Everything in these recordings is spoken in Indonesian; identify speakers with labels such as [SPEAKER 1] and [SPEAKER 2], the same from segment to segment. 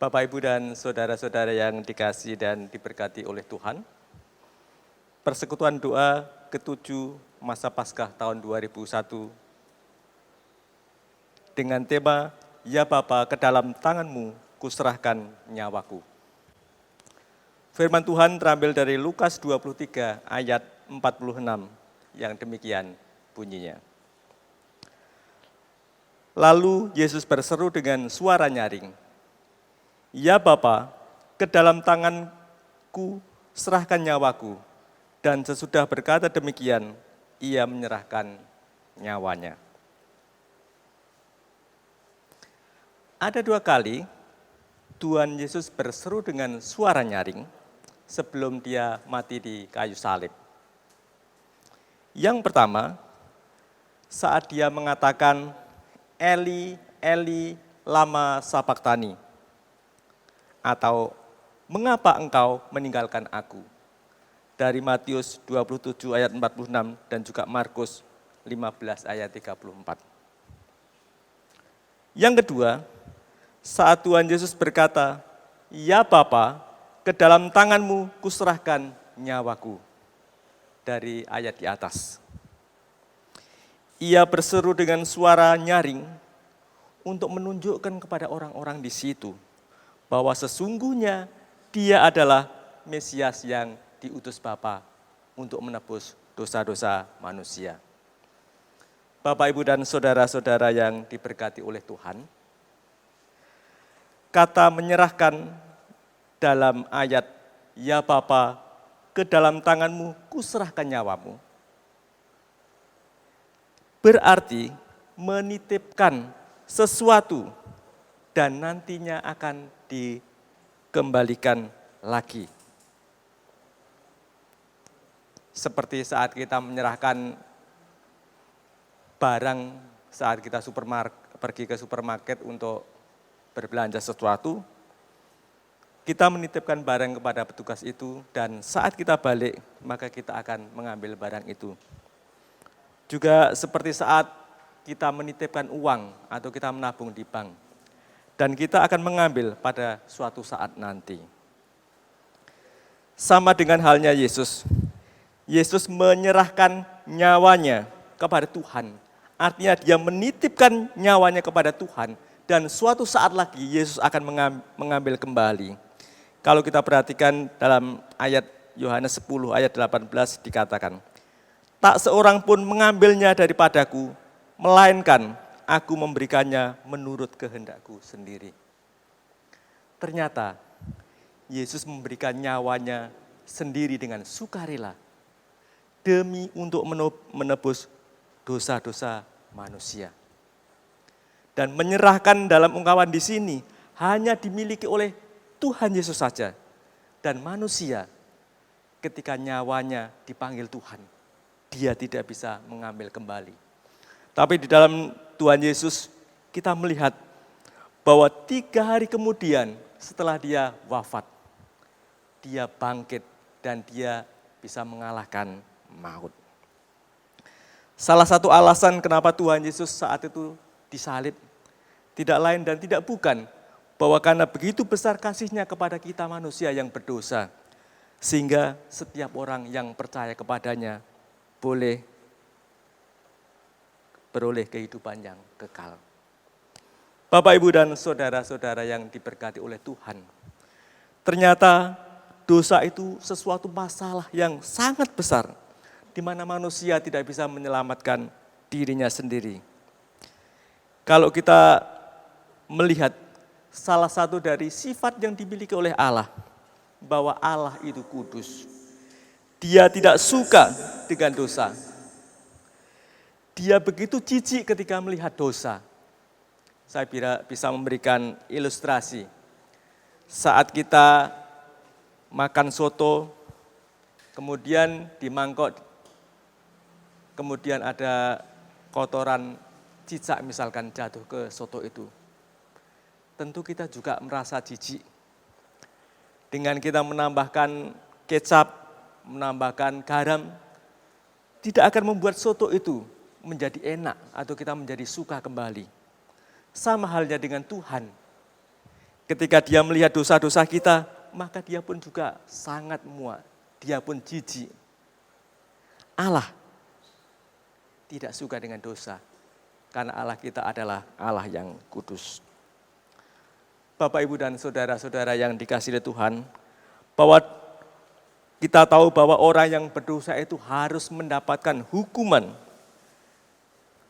[SPEAKER 1] Bapak, Ibu, dan saudara-saudara yang dikasihi dan diberkati oleh Tuhan, persekutuan doa ke-7 masa Paskah tahun 2001 dengan tema, Ya Bapa, ke dalam tangan-Mu kuserahkan nyawaku. Firman Tuhan terambil dari Lukas 23 ayat 46 yang demikian bunyinya. Lalu Yesus berseru dengan suara nyaring, Ya Bapa, ke dalam tangan-Ku serahkan nyawaku. Dan sesudah berkata demikian, ia menyerahkan nyawanya. Ada 2 kali Tuhan Yesus berseru dengan suara nyaring sebelum dia mati di kayu salib. Yang pertama, saat dia mengatakan, Eli, Eli, lama sabachthani, atau mengapa engkau meninggalkan aku? Dari Matius 27 ayat 46 dan juga Markus 15 ayat 34. Yang kedua, saat Tuhan Yesus berkata, Ya Bapa, ke dalam tangan-Mu kuserahkan nyawaku. Dari ayat di atas. Ia berseru dengan suara nyaring untuk menunjukkan kepada orang-orang di situ bahwa sesungguhnya dia adalah Mesias yang diutus Bapa untuk menebus dosa-dosa manusia. Bapak, Ibu, dan saudara-saudara yang diberkati oleh Tuhan, kata menyerahkan dalam ayat, Ya Bapa, ke dalam tangan-Mu kuserahkan nyawamu, berarti menitipkan sesuatu dan nantinya akan dikembalikan lagi. Seperti saat kita menyerahkan barang, saat kita pergi ke supermarket untuk berbelanja sesuatu, kita menitipkan barang kepada petugas itu dan saat kita balik, maka kita akan mengambil barang itu. Juga seperti saat kita menitipkan uang atau kita menabung di bank. Dan kita akan mengambil pada suatu saat nanti. Sama dengan halnya Yesus. Yesus menyerahkan nyawanya kepada Tuhan. Artinya dia menitipkan nyawanya kepada Tuhan. Dan suatu saat lagi Yesus akan mengambil kembali. Kalau kita perhatikan dalam ayat Yohanes 10 ayat 18 dikatakan, Tak seorang pun mengambilnya daripadaku, melainkan aku memberikannya menurut kehendakku sendiri. Ternyata Yesus memberikan nyawanya sendiri dengan sukarela demi untuk menebus dosa-dosa manusia. Dan menyerahkan dalam ungkapan di sini hanya dimiliki oleh Tuhan Yesus saja. Dan manusia ketika nyawanya dipanggil Tuhan, dia tidak bisa mengambil kembali. Tapi di dalam Tuhan Yesus kita melihat bahwa 3 hari kemudian setelah dia wafat, dia bangkit dan dia bisa mengalahkan maut. Salah satu alasan kenapa Tuhan Yesus saat itu disalib tidak lain dan tidak bukan bahwa karena begitu besar kasihnya kepada kita manusia yang berdosa, sehingga setiap orang yang percaya kepadanya boleh beroleh kehidupan yang kekal. Bapak, Ibu, dan saudara-saudara yang diberkati oleh Tuhan, ternyata dosa itu sesuatu masalah yang sangat besar, di mana manusia tidak bisa menyelamatkan dirinya sendiri. Kalau kita melihat salah satu dari sifat yang dimiliki oleh Allah, bahwa Allah itu kudus. Dia tidak suka dengan dosa. Dia begitu jijik ketika melihat dosa. Saya bisa memberikan ilustrasi. Saat kita makan soto, kemudian di mangkok, kemudian ada kotoran cicak misalkan jatuh ke soto itu. Tentu kita juga merasa jijik. Dengan kita menambahkan kecap, menambahkan garam, tidak akan membuat soto itu menjadi enak atau kita menjadi suka kembali. Sama halnya dengan Tuhan. Ketika dia melihat dosa-dosa kita, maka dia pun juga sangat muak. Dia pun jijik. Allah tidak suka dengan dosa. Karena Allah kita adalah Allah yang kudus. Bapak, Ibu, dan saudara-saudara yang dikasihi Tuhan, bahwa kita tahu bahwa orang yang berdosa itu harus mendapatkan hukuman.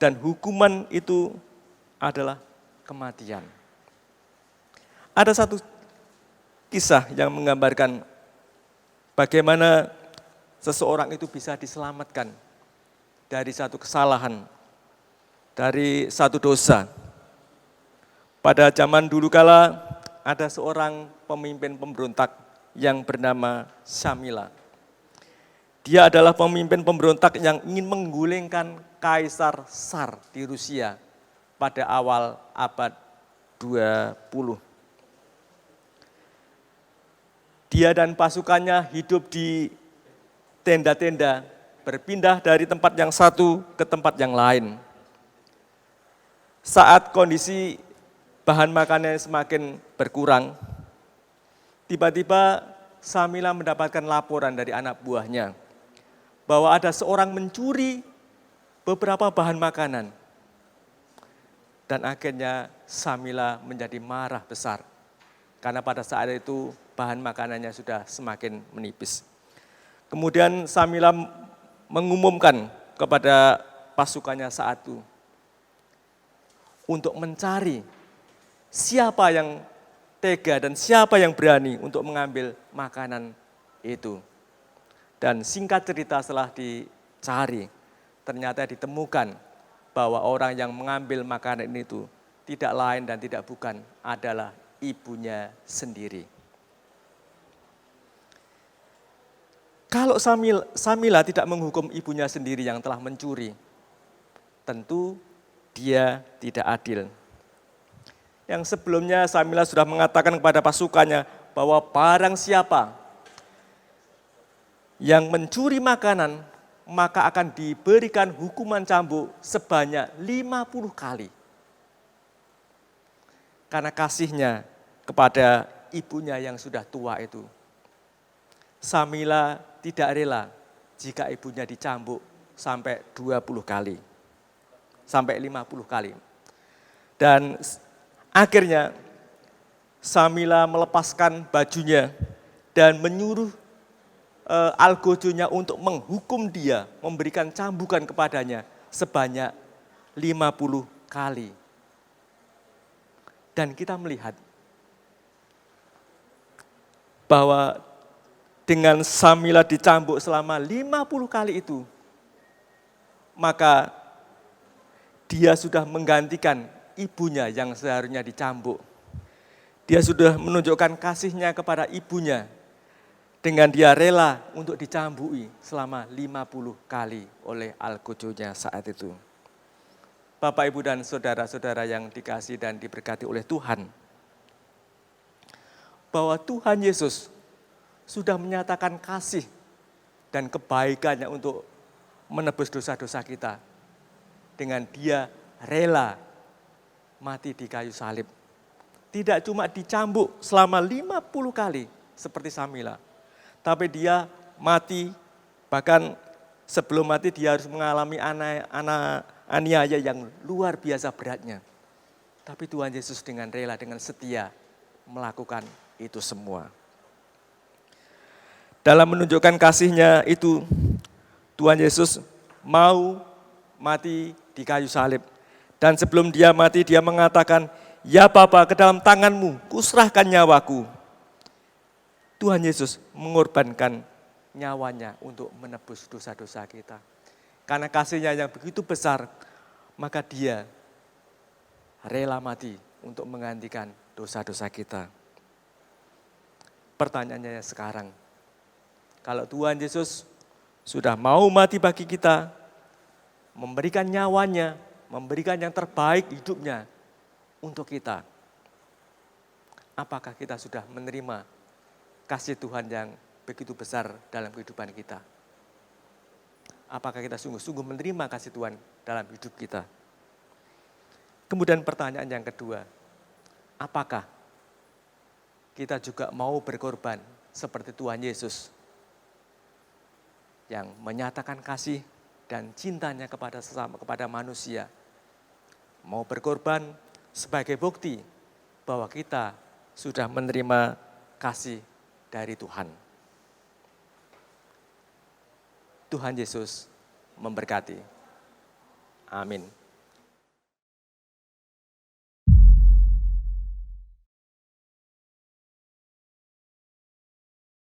[SPEAKER 1] Dan hukuman itu adalah kematian. Ada satu kisah yang menggambarkan bagaimana seseorang itu bisa diselamatkan dari satu kesalahan, dari satu dosa. Pada zaman dulu kala ada seorang pemimpin pemberontak yang bernama Samila. Dia adalah pemimpin pemberontak yang ingin menggulingkan Kaisar Tsar di Rusia pada awal abad 20. Dia dan pasukannya hidup di tenda-tenda, berpindah dari tempat yang satu ke tempat yang lain. Saat kondisi bahan makannya semakin berkurang, tiba-tiba Samila mendapatkan laporan dari anak buahnya bahwa ada seorang mencuri beberapa bahan makanan. Dan akhirnya Samila menjadi marah besar. Karena pada saat itu bahan makanannya sudah semakin menipis. Kemudian Samila mengumumkan kepada pasukannya saat itu untuk mencari siapa yang tega dan siapa yang berani untuk mengambil makanan itu. Dan singkat cerita setelah dicari, ternyata ditemukan bahwa orang yang mengambil makanan itu tidak lain dan tidak bukan adalah ibunya sendiri. Kalau Samila tidak menghukum ibunya sendiri yang telah mencuri, tentu dia tidak adil. Yang sebelumnya Samila sudah mengatakan kepada pasukannya bahwa barang siapa yang mencuri makanan, maka akan diberikan hukuman cambuk sebanyak 50 kali. Karena kasihnya kepada ibunya yang sudah tua itu. Samila tidak rela jika ibunya dicambuk sampai 20 kali. Sampai 50 kali. Dan akhirnya Samila melepaskan bajunya dan menyuruh algojonya untuk menghukum dia, memberikan cambukan kepadanya sebanyak 50 kali. Dan kita melihat bahwa dengan Samila dicambuk selama 50 kali itu, maka dia sudah menggantikan ibunya yang seharusnya dicambuk. Dia sudah menunjukkan kasihnya kepada ibunya dengan dia rela untuk dicambuki selama 50 kali oleh algojonya saat itu. Bapak, Ibu, dan saudara-saudara yang dikasihi dan diberkati oleh Tuhan, bahwa Tuhan Yesus sudah menyatakan kasih dan kebaikannya untuk menebus dosa-dosa kita. Dengan dia rela mati di kayu salib. Tidak cuma dicambuk selama 50 kali seperti Samila. Tapi dia mati, bahkan sebelum mati dia harus mengalami aniaya yang luar biasa beratnya. Tapi Tuhan Yesus dengan rela, dengan setia melakukan itu semua. Dalam menunjukkan kasihnya itu, Tuhan Yesus mau mati di kayu salib. Dan sebelum dia mati, dia mengatakan, "Ya Bapa, ke dalam tangan-Mu kuserahkan nyawaku." Tuhan Yesus mengorbankan nyawanya untuk menebus dosa-dosa kita. Karena kasihnya yang begitu besar, maka dia rela mati untuk menggantikan dosa-dosa kita. Pertanyaannya sekarang, kalau Tuhan Yesus sudah mau mati bagi kita, memberikan nyawanya, memberikan yang terbaik hidupnya untuk kita, apakah kita sudah menerima kasih Tuhan yang begitu besar dalam kehidupan kita? Apakah kita sungguh-sungguh menerima kasih Tuhan dalam hidup kita? Kemudian pertanyaan yang kedua, apakah kita juga mau berkorban seperti Tuhan Yesus yang menyatakan kasih dan cintanya kepada sesama, kepada manusia. Mau berkorban sebagai bukti bahwa kita sudah menerima kasih dari Tuhan. Tuhan Yesus memberkati. Amin.